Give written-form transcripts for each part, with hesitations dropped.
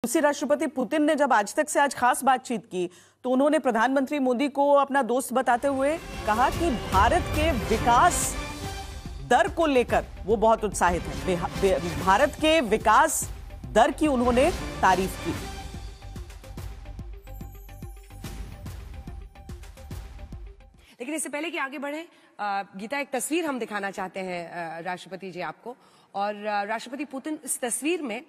रूसी राष्ट्रपति पुतिन ने जब आज तक से आज खास बातचीत की तो उन्होंने प्रधानमंत्री मोदी को अपना दोस्त बताते हुए कहा कि भारत के विकास दर को लेकर वो बहुत उत्साहित हैं। भारत के विकास दर की उन्होंने तारीफ की। लेकिन इससे पहले कि आगे बढ़े, गीता, एक तस्वीर हम दिखाना चाहते हैं राष्ट्रपति जी आपको। और राष्ट्रपति पुतिन, इस तस्वीर में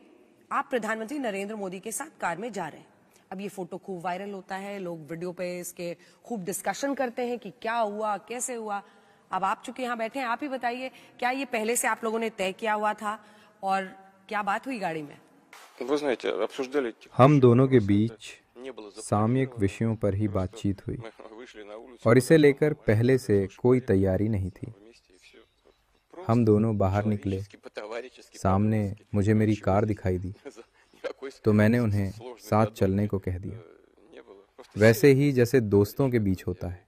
आप प्रधानमंत्री नरेंद्र मोदी के साथ कार में जा रहे हैं। अब ये फोटो खूब वायरल होता है, लोग वीडियो पे इसके खूब डिस्कशन करते हैं कि क्या हुआ, कैसे हुआ। अब आप चूंकि यहाँ बैठे हैं, आप ही बताइए, क्या ये पहले से आप लोगों ने तय किया हुआ था और क्या बात हुई गाड़ी में? हम दोनों के बीच सामयिक विषयों पर ही बातचीत हुई और इसे लेकर पहले से कोई तैयारी नहीं थी। हम दोनों बाहर निकले, सामने मुझे मेरी कार दिखाई दी तो मैंने उन्हें साथ चलने को कह दिया, वैसे ही जैसे दोस्तों के बीच होता है।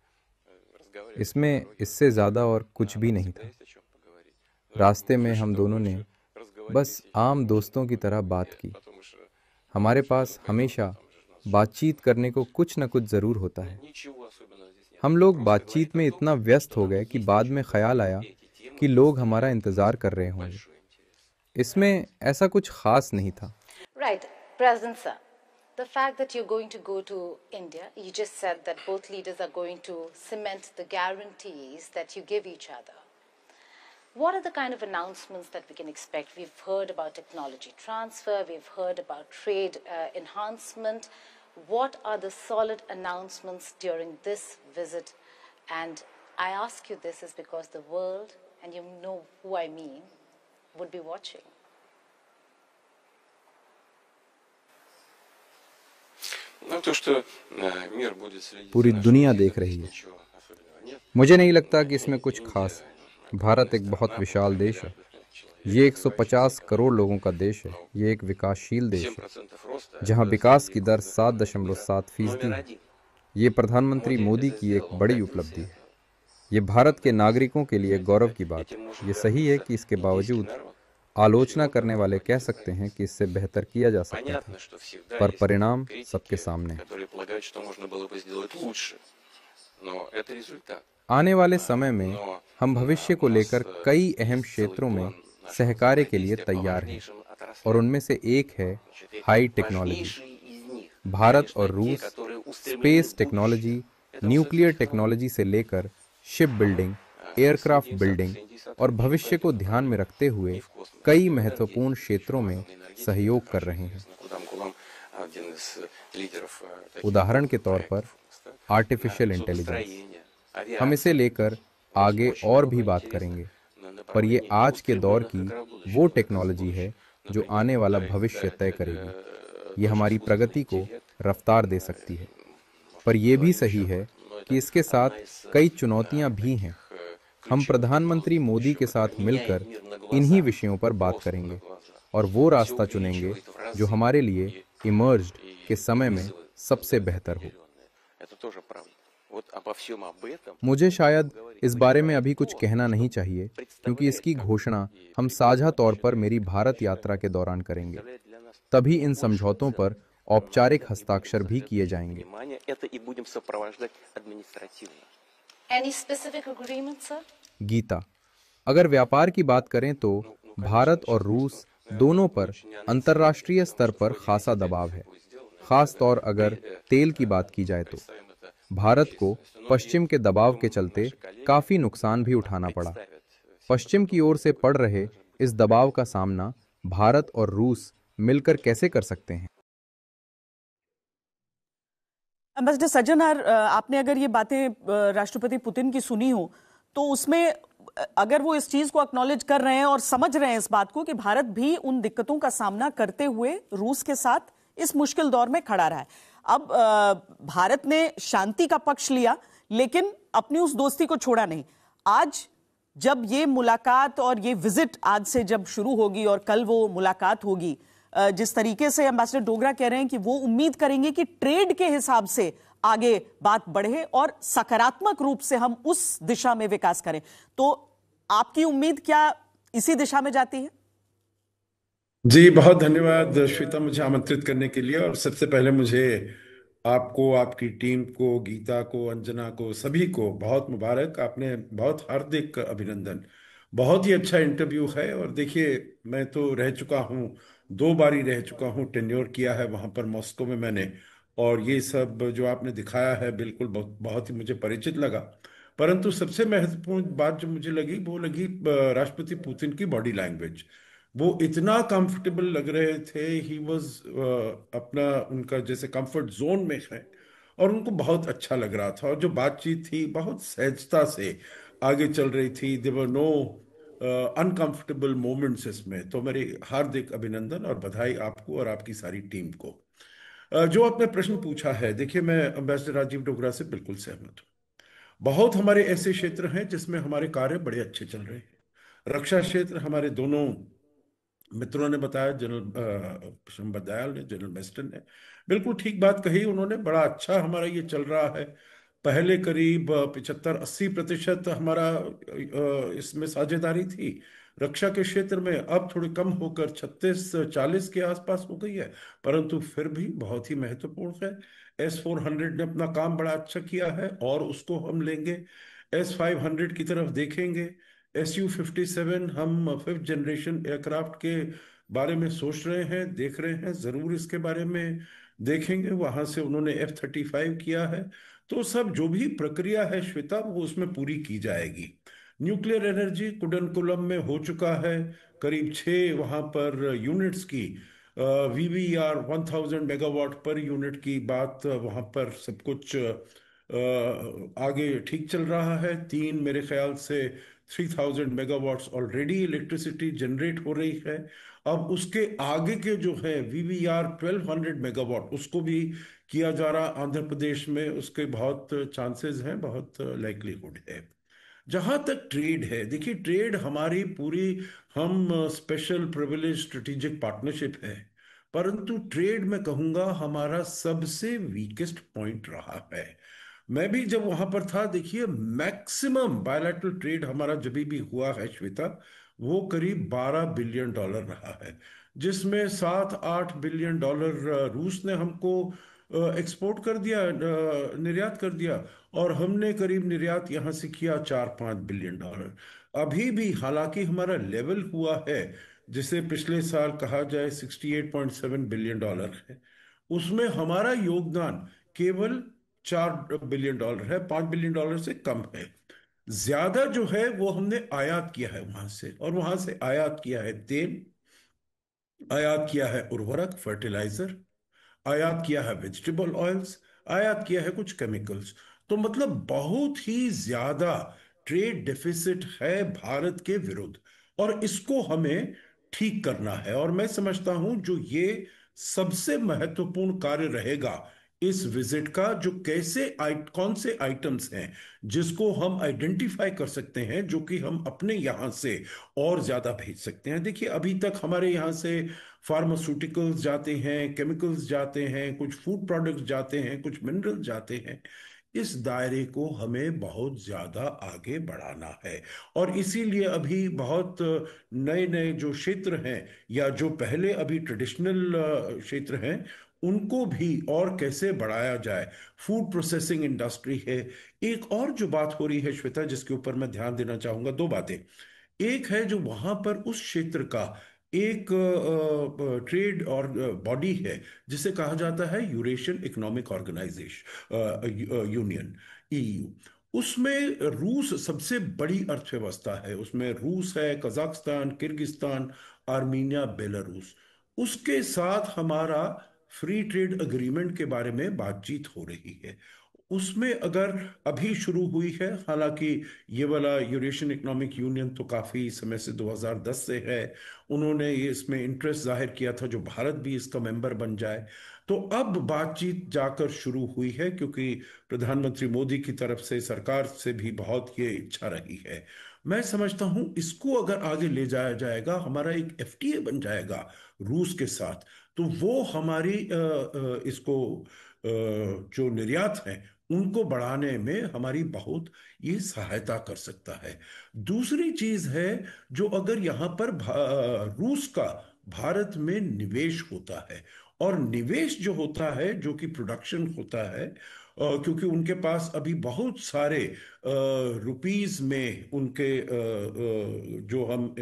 इसमें इससे ज़्यादा और कुछ भी नहीं था। रास्ते में हम दोनों ने बस आम दोस्तों की तरह बात की। हमारे पास हमेशा बातचीत करने को कुछ न कुछ ज़रूर होता है। हम लोग बातचीत में इतना व्यस्त हो गए कि बाद में ख्याल आया कि लोग हमारा इंतज़ार कर रहे होंगे। इसमें ऐसा कुछ खास नहीं था। Right, President Sir, the fact that you're going to go to India, you just said that both leaders are going to cement the guarantees that you give each other. What are the kind of announcements that we can expect? We've heard about technology transfer, we've heard about trade enhancement. What are the solid announcements during this visit? And I ask you this is because the world, and you know who I mean, would be watching. पूरी दुनिया देख रही है। मुझे नहीं लगता कि इसमें कुछ खास है। भारत एक बहुत विशाल देश है। ये 150 करोड़ लोगों का देश है। ये एक विकासशील देश है जहां विकास की दर 7.7% है। ये प्रधानमंत्री मोदी की एक बड़ी उपलब्धि है। ये भारत के नागरिकों के लिए गौरव की बात है। ये सही है कि इसके बावजूद आलोचना करने वाले कह सकते हैं कि इससे बेहतर किया जा सकता था, पर परिणाम सबके सामने है। आने वाले समय में हम भविष्य को लेकर कई अहम क्षेत्रों में सहकार्य के लिए तैयार हैं और उनमें से एक है हाई टेक्नोलॉजी। भारत और रूस स्पेस टेक्नोलॉजी, न्यूक्लियर टेक्नोलॉजी से लेकर शिप बिल्डिंग, एयरक्राफ्ट बिल्डिंग और भविष्य को ध्यान में रखते हुए कई महत्वपूर्ण क्षेत्रों में सहयोग कर रहे हैं। उदाहरण के तौर पर आर्टिफिशियल इंटेलिजेंस। हम इसे लेकर आगे और भी बात करेंगे, पर ये आज के दौर की वो टेक्नोलॉजी है जो आने वाला भविष्य तय करेगी। ये हमारी प्रगति को रफ्तार दे सकती है, पर यह भी सही है कि इसके साथ कई चुनौतियां भी हैं। हम प्रधानमंत्री मोदी के साथ मिलकर इन्हीं विषयों पर बात करेंगे और वो रास्ता चुनेंगे जो हमारे लिए इमर्ज्ड के समय में सबसे बेहतर हो। मुझे शायद इस बारे में अभी कुछ कहना नहीं चाहिए, क्योंकि इसकी घोषणा हम साझा तौर पर मेरी भारत यात्रा के दौरान करेंगे। तभी इन समझौतों पर औपचारिक हस्ताक्षर भी किए जाएंगे। Any specific agreement, sir? Gita, अगर व्यापार की बात करें तो भारत और रूस दोनों पर अंतर्राष्ट्रीय स्तर पर खासा दबाव है। खास तौर अगर तेल की बात की जाए तो भारत को पश्चिम के दबाव के चलते काफी नुकसान भी उठाना पड़ा। पश्चिम की ओर से पड़ रहे इस दबाव का सामना भारत और रूस मिलकर कैसे कर सकते हैं? एम्बेसडर सज्जनर, आपने अगर ये बातें राष्ट्रपति पुतिन की सुनी हो तो उसमें अगर वो इस चीज को एक्नॉलेज कर रहे हैं और समझ रहे हैं इस बात को कि भारत भी उन दिक्कतों का सामना करते हुए रूस के साथ इस मुश्किल दौर में खड़ा रहा है। अब भारत ने शांति का पक्ष लिया लेकिन अपनी उस दोस्ती को छोड़ा नहीं। आज जब ये मुलाकात और ये विजिट आज से जब शुरू होगी और कल वो मुलाकात होगी, जिस तरीके से एम्बेसडर डोगरा कह रहे हैं कि वो उम्मीद करेंगे कि ट्रेड के हिसाब से आगे बात बढ़े और सकारात्मक रूप से हम उस दिशा में विकास करें, तो आपकी उम्मीद क्या इसी दिशा में जाती है? जी बहुत धन्यवाद श्वेता, मुझे आमंत्रित करने के लिए। और सबसे पहले मुझे आपको, आपकी टीम को, गीता को, अंजना को, सभी को बहुत मुबारक। आपने बहुत हार्दिक अभिनंदन। बहुत ही अच्छा इंटरव्यू है। और देखिए, मैं तो रह चुका हूँ, 2 बारी रह चुका हूँ, टेन्योर किया है वहाँ पर मॉस्को में मैंने। और ये सब जो आपने दिखाया है बिल्कुल बहुत, बहुत ही मुझे परिचित लगा। परंतु सबसे महत्वपूर्ण बात जो मुझे लगी वो लगी राष्ट्रपति पुतिन की बॉडी लैंग्वेज। वो इतना कंफर्टेबल लग रहे थे, ही वॉज अपना, उनका जैसे कंफर्ट जोन में है। और उनको बहुत अच्छा लग रहा था। और जो बातचीत थी बहुत सहजता से आगे चल रही थी। देयर नो अनकंफर्टेबल मोमेंट्स इसमें। तो मेरी हार्दिक अभिनंदन और बधाई आपको और आपकी सारी टीम को। जो आपने प्रश्न पूछा है, देखिए मैं अम्बेसडर राजीव डोगरा से बिल्कुल सहमत हूँ। बहुत हमारे ऐसे क्षेत्र हैं जिसमें हमारे कार्य बड़े अच्छे चल रहे हैं। रक्षा क्षेत्र, हमारे दोनों मित्रों ने बताया, जनरल शंबर दयाल ने, जनरल मेस्टन ने बिल्कुल ठीक बात कही उन्होंने। बड़ा अच्छा हमारा ये चल रहा है। पहले करीब 75-80% हमारा इसमें साझेदारी थी रक्षा के क्षेत्र में। अब थोड़ी कम होकर 36-40 के आसपास हो गई है, परंतु फिर भी बहुत ही महत्वपूर्ण है। S-400 ने अपना काम बड़ा अच्छा किया है और उसको हम लेंगे। S-500 की तरफ देखेंगे। Su-57, हम 5th जनरेशन एयरक्राफ्ट के बारे में सोच रहे हैं, देख रहे हैं, जरूर इसके बारे में देखेंगे। वहां से उन्होंने F-35 किया है। तो सब जो भी प्रक्रिया है श्वेता, वो उसमें पूरी की जाएगी। न्यूक्लियर एनर्जी कुडनकुलम में हो चुका है। करीब 6 वहां पर यूनिट्स की VVER 1000 मेगावाट पर यूनिट की बात, वहां पर सब कुछ आगे ठीक चल रहा है। 3 मेरे ख्याल से 3000 मेगावाट्स ऑलरेडी इलेक्ट्रिसिटी जनरेट हो रही है। अब उसके आगे के जो है VVER 1200 मेगावाट, उसको भी किया जा रहा आंध्र प्रदेश में। उसके बहुत चांसेस हैं, बहुत लाइक्लीहुड है। जहां तक ट्रेड है, देखिए ट्रेड हमारी पूरी, हम स्पेशल प्रिविलेज स्ट्रेटेजिक पार्टनरशिप है, परंतु ट्रेड में कहूंगा हमारा सबसे वीकेस्ट पॉइंट रहा है। मैं भी जब वहां पर था, देखिए मैक्सिमम बायलैटरल ट्रेड हमारा जब भी हुआ है श्वेता, वो करीब $12 बिलियन रहा है। जिसमें $7-8 बिलियन रूस ने हमको एक्सपोर्ट कर दिया, निर्यात कर दिया। और हमने करीब निर्यात यहां से किया $4-5 बिलियन। अभी भी हालांकि हमारा लेवल हुआ है, जिसे पिछले साल कहा जाए $68.7 बिलियन है, उसमें हमारा योगदान केवल $4 बिलियन है, $5 बिलियन से कम है। ज्यादा जो है वो हमने आयात किया है वहां से। और वहां से आयात किया है तेल, आयात किया है उर्वरक, फर्टिलाइजर, आयात किया है वेजिटेबल ऑयल्स, आयात किया है कुछ केमिकल्स। तो मतलब बहुत ही ज्यादा ट्रेड डेफिसिट है भारत के विरुद्ध। और इसको हमें ठीक करना है। और मैं समझता हूं जो ये सबसे महत्वपूर्ण कार्य रहेगा इस विजिट का, जो कौन से आइटम्स हैं जिसको हम आइडेंटिफाई कर सकते हैं, जो कि हम अपने यहां से और ज्यादा भेज सकते हैं। देखिए अभी तक हमारे यहां से फार्मास्यूटिकल्स जाते हैं, केमिकल्स जाते हैं, कुछ फूड प्रोडक्ट्स जाते हैं, कुछ मिनरल्स जाते हैं। इस दायरे को हमें बहुत ज्यादा आगे बढ़ाना है। और इसीलिए अभी बहुत नए नए जो क्षेत्र हैं, या जो पहले अभी ट्रेडिशनल क्षेत्र हैं, उनको भी और कैसे बढ़ाया जाए। फूड प्रोसेसिंग इंडस्ट्री है। एक और जो बात हो रही है श्वेता, जिसके ऊपर मैं ध्यान देना चाहूंगा, 2 बातें। एक है जो वहां पर उस क्षेत्र का एक ट्रेड और बॉडी है, जिसे कहा जाता है Eurasian economic organization, union, EU। उसमें रूस सबसे बड़ी अर्थव्यवस्था है। उसमें रूस है, कजाकिस्तान, किर्गिस्तान, आर्मीनिया, बेलारूस। उसके साथ हमारा फ्री ट्रेड अग्रीमेंट के बारे में बातचीत हो रही है। उसमें अगर अभी शुरू हुई है, हालांकि ये वाला यूरेशियन इकोनॉमिक यूनियन तो काफी समय से, 2010 से है। उन्होंने ये इसमें इंटरेस्ट जाहिर किया था जो भारत भी इसका मेंबर बन जाए। तो अब बातचीत जाकर शुरू हुई है, क्योंकि प्रधानमंत्री मोदी की तरफ से, सरकार से भी बहुत ये इच्छा रही है। मैं समझता हूं इसको अगर आगे ले जाया जाएगा, हमारा एक FTA बन जाएगा रूस के साथ, तो वो हमारी इसको जो निर्यात है उनको बढ़ाने में हमारी बहुत ये सहायता कर सकता है। दूसरी चीज है, जो अगर यहाँ पर रूस का भारत में निवेश होता है। और निवेश जो होता है, जो कि प्रोडक्शन होता है, क्योंकि उनके पास अभी बहुत सारे रुपीस में उनके जो हम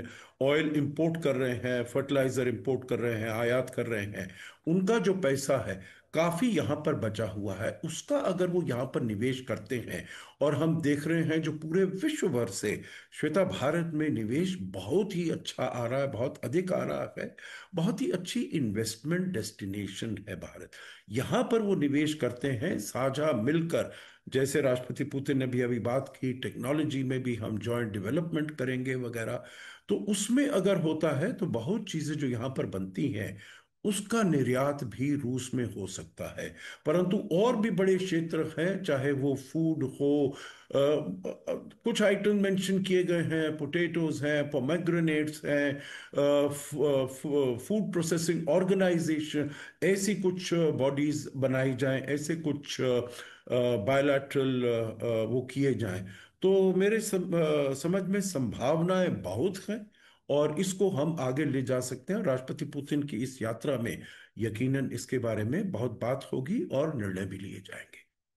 ऑयल इंपोर्ट कर रहे हैं, फर्टिलाइजर इंपोर्ट कर रहे हैं, आयात कर रहे हैं, उनका जो पैसा है काफी यहाँ पर बचा हुआ है। उसका अगर वो यहाँ पर निवेश करते हैं, और हम देख रहे हैं जो पूरे विश्व भर से, श्वेता, भारत में निवेश बहुत ही अच्छा आ रहा है, बहुत अधिक आ रहा है। बहुत ही अच्छी इन्वेस्टमेंट डेस्टिनेशन है भारत। यहाँ पर वो निवेश करते हैं साझा मिलकर। जैसे राष्ट्रपति पुतिन ने भी अभी बात की, टेक्नोलॉजी में भी हम जॉइंट डेवलपमेंट करेंगे वगैरह। तो उसमें अगर होता है तो बहुत चीजें जो यहाँ पर बनती हैं उसका निर्यात भी रूस में हो सकता है। परंतु और भी बड़े क्षेत्र हैं, चाहे वो फूड हो, कुछ आइटम मेंशन किए गए हैं, पोटैटोज हैं, पोमेग्रेनेट्स हैं, फूड प्रोसेसिंग ऑर्गेनाइजेशन, ऐसी कुछ बॉडीज बनाई जाएं, ऐसे कुछ बायलैटरल वो किए जाएं। तो मेरे समझ में संभावनाएं बहुत हैं, और इसको हम आगे ले जा सकते हैं। राष्ट्रपति पुतिन की इस यात्रा में यकीनन इसके बारे में बहुत बात होगी और निर्णय भी लिए जाएंगे।